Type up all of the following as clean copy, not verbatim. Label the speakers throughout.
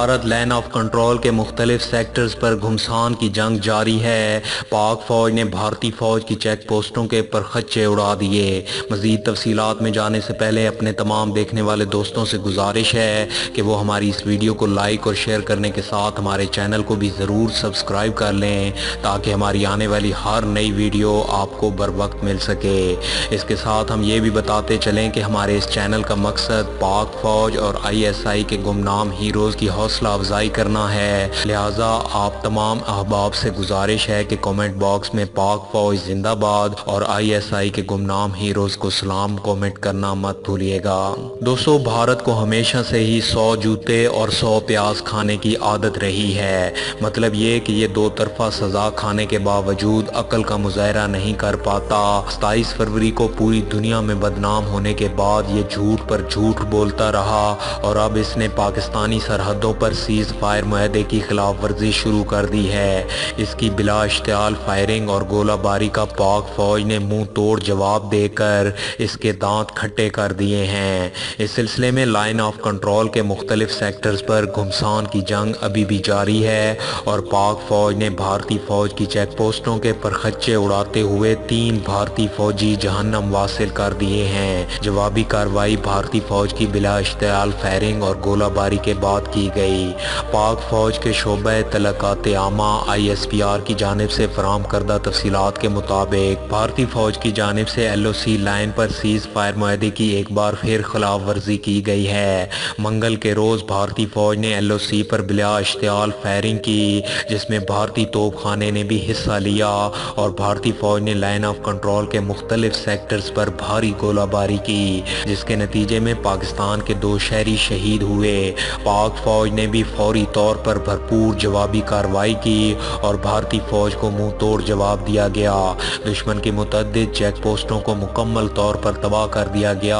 Speaker 1: Bharat line of control के मुख्तलिफ sectors पर घुमसान की जंग जारी है। पाक फौज ने भारतीय फौज की चेक पोस्टों के परखच्चे उड़ा दिए। मज़ीद तफसीलात में जाने से पहले अपने तमाम देखने वाले दोस्तों से गुजारिश है कि वो हमारी इस वीडियो को लाइक और शेयर करने के साथ हमारे चैनल को भी ज़रूर सब्सक्राइब कर लें ताकि हमारी आने वाली हर नई वीडियो आपको बर वक्त मिल सके। इसके साथ हम ये भी बताते चलें कि हमारे इस चैनल का मकसद पाक फौज और ISI के गुमनाम हीरोज़ की हौसला अफजाई करना है। लिहाजा आप तमाम अहबाब से गुजारिश है कि कमेंट बॉक्स में पाक फौज जिंदाबाद और ISI के गुमनाम हीरोज़ को सलाम कमेंट करना मत भूलिएगा। दोस्तों, भारत को हमेशा से ही 100 जूते और 100 प्याज खाने की आदत रही है। मतलब ये कि ये दो तरफा सज़ा खाने के बावजूद अक्ल का मुजाहरा नहीं कर पाता। 27 फरवरी को पूरी दुनिया में बदनाम होने के बाद ये झूठ पर झूठ बोलता रहा और अब इसने पाकिस्तानी सरहदों पर सीज़ फायर मुआहदे की खिलाफ वर्जी शुरू कर दी है। इसकी बिला इश्तियाल फायरिंग और गोलाबारी का पाक फौज ने मुंह तोड़ जवाब देकर इसके दांत खट्टे कर दिए हैं। इस सिलसिले में लाइन ऑफ कंट्रोल के मुख्तलिफ सेक्टर्स पर घुमसान की जंग अभी भी जारी है और पाक फौज ने भारतीय फौज की चेक पोस्टों के परखच्चे उड़ाते हुए 3 भारतीय फौजी जहन्नम वासिल कर दिए हैं। जवाबी कार्रवाई भारतीय फौज की बिला इश्तियाल फायरिंग और गोलाबारी के बाद की गई। पाक फौज के शोबे तलकात आमा ISPR की जानिब से फराम करदा तफसीलात के मुताबिक भारतीय फौज की जानिब से LOC लाइन पर सीज़ फायर मुआहदे की एक बार फिर खिलाफ वर्जी की गई है। मंगल के रोज़ भारतीय फौज ने LOC पर बिला इश्तियाल फायरिंग की, जिसमें भारतीय तोपखाने ने भी हिस्सा लिया और भारतीय फौज ने लाइन ऑफ कंट्रोल के मुख्तलिफ सेक्टर्स पर भारी गोलाबारी की, जिसके नतीजे में पाकिस्तान के 2 शहरी शहीद हुए। पाक फौज ने भी फौरी तौर पर भरपूर जवाबी कार्रवाई की और भारतीय फौज को मुंह तोड़ जवाब दिया गया। दुश्मन की मुतअद्दिद चेक पोस्टों को मुकम्मल तौर पर तबाह कर दिया गया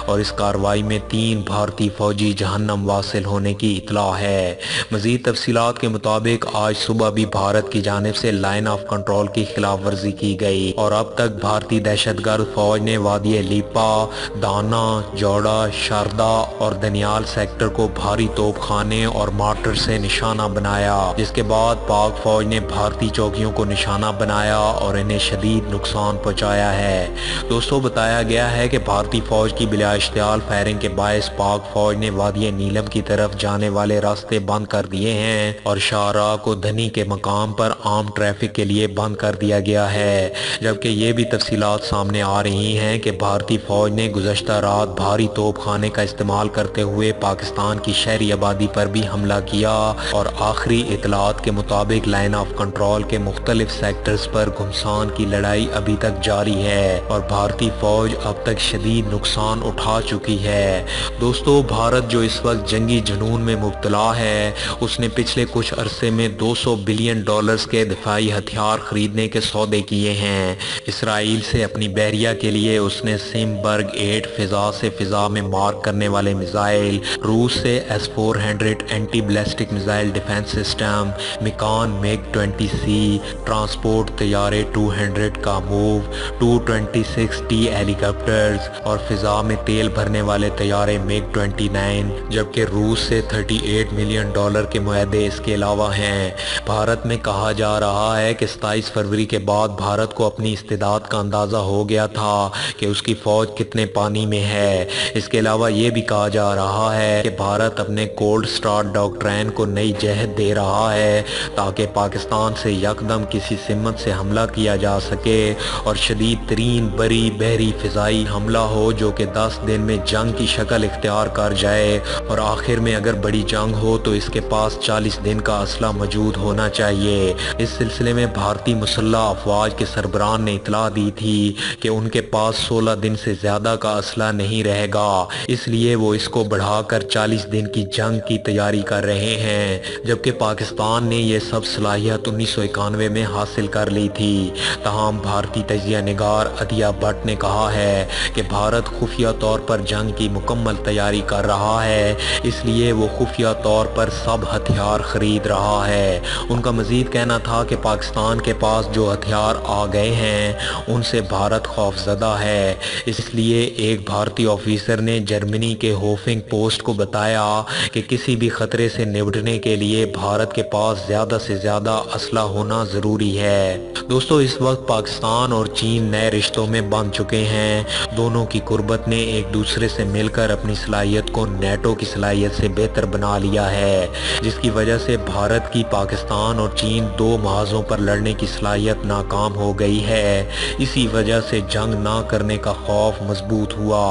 Speaker 1: और इस कार्रवाई में 3 भारतीय फौजी जहन्नम वासिल होने की इतला है। मज़ीद तफसीलात के मुताबिक आज सुबह भी भारत की जानिब से लाइन ऑफ कंट्रोल की खिलाफ वर्जी की गई और अब तक भारतीय दहशतगर्द फौज ने वादी लीपा, दाना, जौड़ा, शारदा और दनियाल सेक्टर को भारी तोपखाने और मार्टर से निशाना बनाया, जिसके बाद पाक फौज ने भारतीय चौकियों को निशाना बनाया और इन्हें शदीद नुकसान पहुंचाया है। दोस्तों, बताया गया है कि भारतीय फौज की बिला इश्तियाल फायरिंग के बायस पाक फौज ने वादी नीलम की तरफ जाने वाले रास्ते बंद कर दिए हैं और शाहराह को धनी के मकाम पर आम ट्रैफिक के लिए बंद कर दिया गया है। जबकि ये भी तफसीलात सामने आ रही हैं कि भारतीय फौज ने गुज़श्ता रात भारी तोपखाने का इस्तेमाल करते हुए पाकिस्तान की शहरी आबादी पर भी हमला किया और आखिरी इतलात के मुताबिक लाइन ऑफ कंट्रोल के मुख्तलिफ सेक्टर्स पर घुमसान की लड़ाई अभी तक जारी है और भारतीय फौज अब तक शदीद नुकसान उठा चुकी है। दोस्तों, भारत जो इस वक्त जंगी जुनून में मुब्तला है, उसने पिछले कुछ अरसे में $200 बिलियन के दिफाई हथियार खरीदने के सौदे किए हैं। इसराइल से अपनी बहरिया के लिए उसने सिमबर्ग 8 फिजा से फिजा में मार करने वाले मिसाइल, रूस से S-400 anti ballistic missile defence system, मिकान MiG-20C, ट्रांसपोर्ट तैयारे 200 का मूव, 226T हेलीकॉप्टर्स और फिजा में तेल भरने वाले तैयारे MiG-29, जबकि रूस से $38 मिलियन के मुआहदे इसके अलावा हैं। भारत में कहा जा रहा है कि 27 फरवरी के बाद भारत को अपनी इस्तेदाद का अंदाज़ा हो गया था कि उसकी फ़ौज कितने पानी में है। इसके अलावा ये भी कहा जा रहा है कि भारत अपने कोल्ड स्टार्ट डॉक्ट्राइन को नई जहद दे रहा है ताकि पाकिस्तान से यकदम किसी सिमत से हमला किया जा सके और शदीद तरीन बरी बहरी फ़िज़ाई हमला हो जो कि 10 दिन में जंग की शक्ल इख्तियार कर जाए और आखिर में अगर बड़ी जंग हो तो इसके पास 40 दिन का असला मौजूद होना चाहिए। इस सिलसिले में भारतीय मुसल्लह अफवाज के सरबरान ने इतला दी थी कि उनके पास 16 दिन से ज़्यादा का असला नहीं रहेगा, इसलिए वो इसको बढ़ाकर 40 दिन की जंग की तैयारी कर रहे हैं। जबकि पाकिस्तान ने यह सब सलाहियत 1991 में हासिल कर ली थी। तमाम भारतीय तजिया निगार अदिया भट्ट ने कहा है कि भारत खुफिया तौर पर जंग की मुकम्मल तैयारी कर रहा है, इसलिए वो खुफिया तौर पर सब हथियार खरीद रहा है। उनका मजीद कहना था कि पाकिस्तान के पास जो हथियार आ गए हैं उनसे भारत खौफजदा है। इसलिए एक भारतीय ऑफिसर ने जर्मनी के होफिंग पोस्ट को बताया कि किसी भी خطرے سے نمٹنے کے لیے بھارت کے پاس زیادہ سے زیادہ اسلحہ ہونا ضروری ہے۔ دوستو اس وقت پاکستان اور چین نئے رشتوں میں بندھ چکے ہیں۔ دونوں کی قربت نے ایک دوسرے سے مل کر اپنی صلاحیت کو نیٹو کی صلاحیت سے بہتر بنا لیا ہے، جس کی وجہ سے بھارت کی پاکستان اور چین دو محاذوں پر لڑنے کی صلاحیت ناکام ہو گئی ہے۔ اسی وجہ سے جنگ نہ کرنے کا خوف مضبوط ہوا۔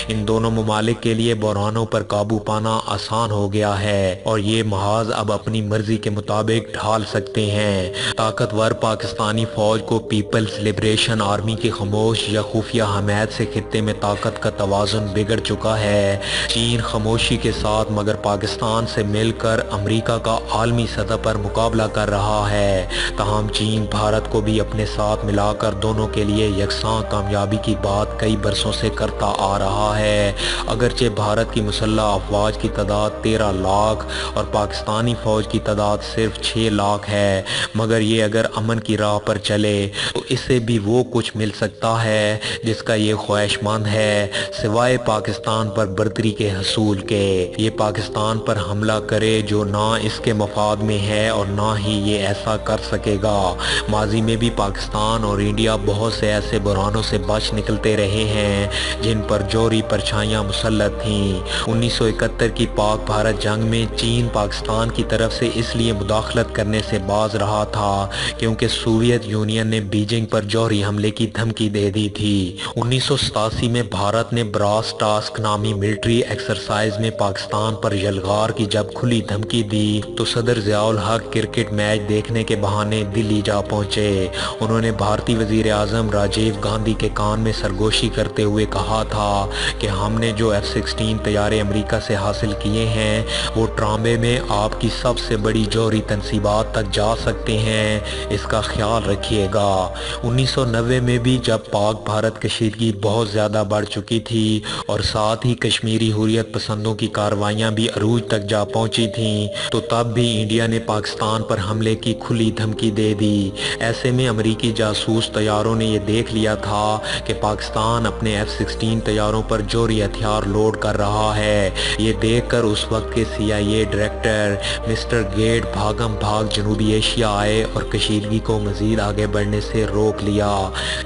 Speaker 1: ان دونوں ممالک کے لیے بحرانوں پر قابو پانا آسان ہو گیا ہے اور یہ محاذ اب اپنی مرضی کے مطابق ڈھال سکتے ہیں۔ طاقتور پاکستانی فوج کو پیپلز لبریشن آرمی کی خاموش یا خفیہ حمایت سے خطے میں طاقت کا توازن بگڑ چکا ہے۔ چین خاموشی کے ساتھ مگر پاکستان سے مل کر امریکہ کا عالمی سطح پر مقابلہ کر رہا ہے۔ تاہم چین بھارت کو بھی اپنے ساتھ ملا کر دونوں کے لیے یکساں کامیابی کی بات کئی برسوں سے کرتا آ رہا ہے۔ اگرچہ بھارت کی مسلح افواج کی تعداد 13 لاکھ اور پاکستانی فوج کی تعداد صرف 6 لاکھ ہے، مگر یہ اگر امن کی راہ پر چلے تو اسے بھی وہ کچھ مل سکتا ہے جس کا یہ خواہش مند ہے، سوائے پاکستان پر برتری کے حصول کے۔ یہ پاکستان پر حملہ کرے جو نہ اس کے مفاد میں ہے اور نہ ہی یہ ایسا کر سکے گا۔ ماضی میں بھی پاکستان اور انڈیا بہت سے ایسے بحرانوں سے بچ نکلتے رہے ہیں جن پر جوہری پرچھائیاں مسلط تھیں۔ 1971 کی پاک بھارت جنگ میں چین پاکستان کی طرف سے اس لیے مداخلت کرنے سے باز رہا تھا کیونکہ سوویت یونین نے بیجنگ پر جوہری حملے کی دھمکی دے دی تھی۔ 1987 میں بھارت نے براس ٹاسک نامی ملٹری ایکسرسائز میں پاکستان پر یلغار کی جب کھلی دھمکی دی تو صدر ضیاء الحق کرکٹ میچ دیکھنے کے بہانے دلی جا پہنچے۔ انہوں نے بھارتی وزیر اعظم راجیو گاندھی کے کان میں سرگوشی کرتے ہوئے کہا تھا کہ ہم نے جو F-16 طیارے امریکہ سے حاصل کیے ہیں وہ ٹرانبے میں آپ کی سب سے بڑی جوہری تنصیبات تک جا سکتے ہیں، اس کا خیال رکھیے گا۔ 1990 میں بھی جب پاک بھارت کشیدگی بہت زیادہ بڑھ چکی تھی اور ساتھ ہی کشمیری حریت پسندوں کی کارروائیاں بھی عروج تک جا پہنچی تھیں تو تب بھی انڈیا نے پاکستان پر حملے کی کھلی دھمکی دے دی۔ ایسے میں امریکی جاسوس طیاروں نے یہ دیکھ لیا تھا کہ پاکستان اپنے F-16 طیاروں پر جوہری ہتھیار لوڈ کر رہا ہے۔ یہ دیکھ کر اس وقت کے CIA ڈائریکٹر مسٹر گیٹ بھاگم بھاگ جنوبی ایشیا آئے اور کشیدگی کو مزید آگے بڑھنے سے روک لیا۔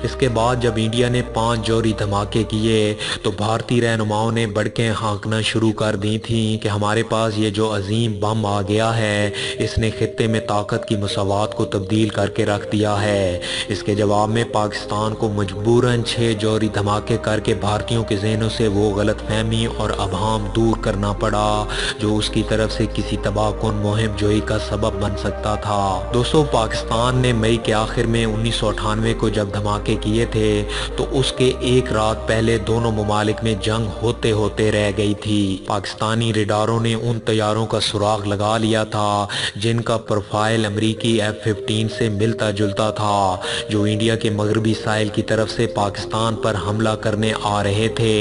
Speaker 1: اس کے بعد جب انڈیا نے 5 جوہری دھماکے کیے تو بھارتی رہنماؤں نے بڑکیں ہانکنا شروع کر دی تھیں کہ ہمارے پاس یہ جو عظیم بم آ گیا ہے اس نے خطے میں طاقت کی مساوات کو تبدیل کر کے رکھ دیا ہے۔ اس کے جواب میں پاکستان کو مجبوراً 6 جوہری دھماکے کر کے بھارتیوں کے ذہنوں سے وہ غلط فہمی اور ابہام دور کرنا پڑا جو اس کی طرف سے کسی تباہ کن مہم جوئی کا سبب بن سکتا تھا۔ دوستو پاکستان نے مئی کے آخر میں 1998 کو جب دھماکے کیے تھے تو اس کے ایک رات پہلے دونوں ممالک میں جنگ ہوتے ہوتے رہ گئی تھی۔ پاکستانی ریڈاروں نے ان طیاروں کا سراغ لگا لیا تھا جن کا پروفائل امریکی F-15 سے ملتا جلتا تھا جو انڈیا کے مغربی ساحل کی طرف سے پاکستان پر حملہ کرنے آ رہے تھے۔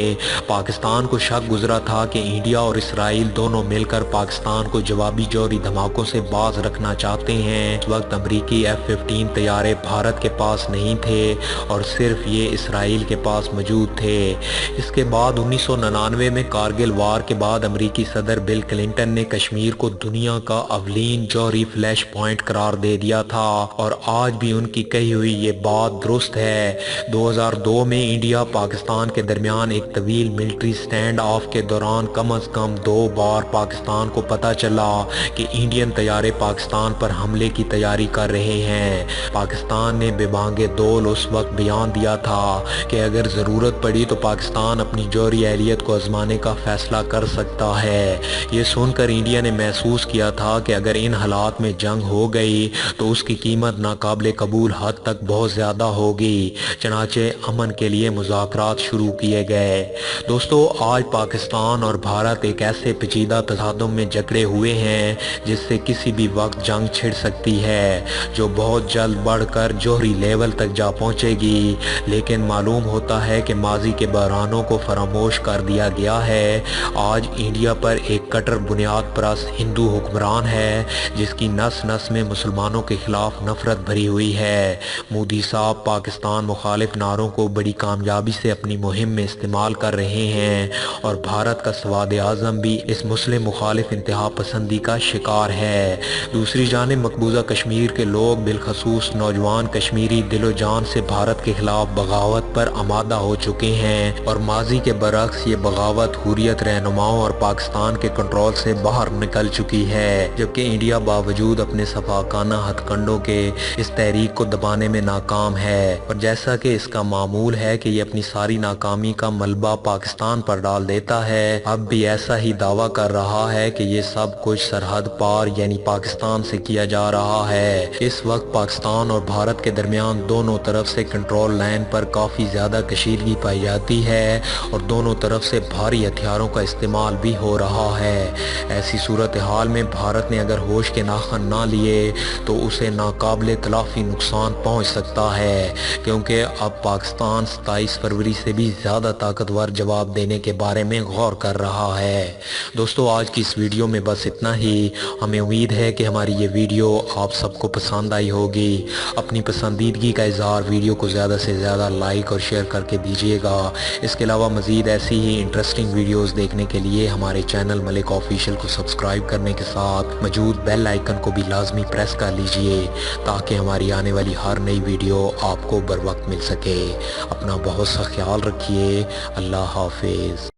Speaker 1: پاکستان کو شک گزرا تھا کہ انڈیا اور اسرائیل دونوں مل کر پاکستان کو جوابی جوہری دھماکوں سے باز رکھنا چاہتے ہیں۔ اس وقت امریکی F-15 طیارے بھارت کے پاس نہیں تھے اور صرف یہ اسرائیل کے پاس موجود تھے۔ اس کے بعد 1999 میں کارگل وار کے بعد امریکی صدر بل کلنٹن نے کشمیر کو دنیا کا اولین جوہری فلیش پوائنٹ قرار دے دیا تھا اور آج بھی ان کی کہی ہوئی یہ بات درست ہے۔ 2002 میں انڈیا پاکستان کے درمیان ایک طویل ملٹری سٹینڈ آف کے دوران کم از کم 2 بار پاکستان کو پتہ چلا کہ انڈین طیارے پاکستان پر حملے کی تیاری کر رہے ہیں۔ پاکستان نے بے بانگ دول اس وقت بیان دیا تھا کہ اگر ضرورت پڑی تو پاکستان اپنی جوہری اہلیت کو آزمانے کا فیصلہ کر سکتا ہے۔ یہ سن کر انڈیا نے محسوس کیا تھا کہ اگر ان حالات میں جنگ ہو گئی تو اس کی قیمت ناقابل قبول حد تک بہت زیادہ ہوگی، چنانچہ امن کے لیے مذاکرات شروع کیے گئے۔ دوستو آج پاکستان اور بھارت ایک ایسے پیچیدہ تصادم میں جکڑے ہوئے ہیں جس سے کسی بھی وقت جنگ چھڑ سکتی ہے جو بہت جلد بڑھ کر جوہری لیول تک جا پہنچے گی، لیکن معلوم ہوتا ہے کہ ماضی کے بحرانوں کو فراموش کر دیا گیا ہے۔ آج انڈیا پر ایک کٹر بنیاد پرست ہندو حکمران ہے جس کی نس نس میں مسلمانوں کے خلاف نفرت بھری ہوئی ہے۔ مودی صاحب پاکستان مخالف نعروں کو بڑی کامیابی سے اپنی مہم میں استعمال کر رہے ہیں اور بھارت کا سواد اعظم بھی اس مسلم مخالف मुखालिफ इंतहा पसंदी का शिकार है। दूसरी जानिब मकबूजा कश्मीर के लोग बिलखसूस नौजवान कश्मीरी दिलो जान से भारत के खिलाफ बगावत पर आमादा हो चुके हैं और माजी के बरक्स ये बगावत हुर्रियत रहनुमाओं और पाकिस्तान के कंट्रोल से बाहर निकल चुकी है, जबकि इंडिया बावजूद अपने सफाकाना हथकंडों के इस तहरीक को दबाने में नाकाम है। और जैसा कि इसका मामूल है कि ये अपनी सारी नाकामी का मलबा पाकिस्तान पर डाल देता है, अब भी ऐसा ही दावा कर रहा है कि ये सब कुछ सरहद पार यानी पाकिस्तान से किया जा रहा है। इस वक्त पाकिस्तान और भारत के दरमियान दोनों तरफ से कंट्रोल लाइन पर काफ़ी ज़्यादा कशीदगी पाई जाती है और दोनों तरफ से भारी हथियारों का इस्तेमाल भी हो रहा है। ऐसी सूरत हाल में भारत ने अगर होश के नाखन ना लिए तो उसे नाकाबिले तलाफी नुकसान पहुंच सकता है, क्योंकि अब पाकिस्तान 27 फरवरी से भी ज़्यादा ताकतवर जवाब देने के बारे में गौर कर रहा है। दोस्तों, आज की इस वीडियो में बस इतना ही। हमें उम्मीद है कि हमारी ये वीडियो आप सबको पसंद आई होगी। अपनी पसंदीदगी का इजहार वीडियो को ज़्यादा से ज़्यादा लाइक और शेयर करके दीजिएगा। इसके अलावा मज़ीद ऐसी ही इंटरेस्टिंग वीडियोस देखने के लिए हमारे चैनल मलिक ऑफिशियल को सब्सक्राइब करने के साथ मौजूद बेल आइकन को भी लाजमी प्रेस कर लीजिए, ताकि हमारी आने वाली हर नई वीडियो आपको बर वक्त मिल सके। अपना बहुत सा ख्याल रखिए। अल्लाह हाफिज़।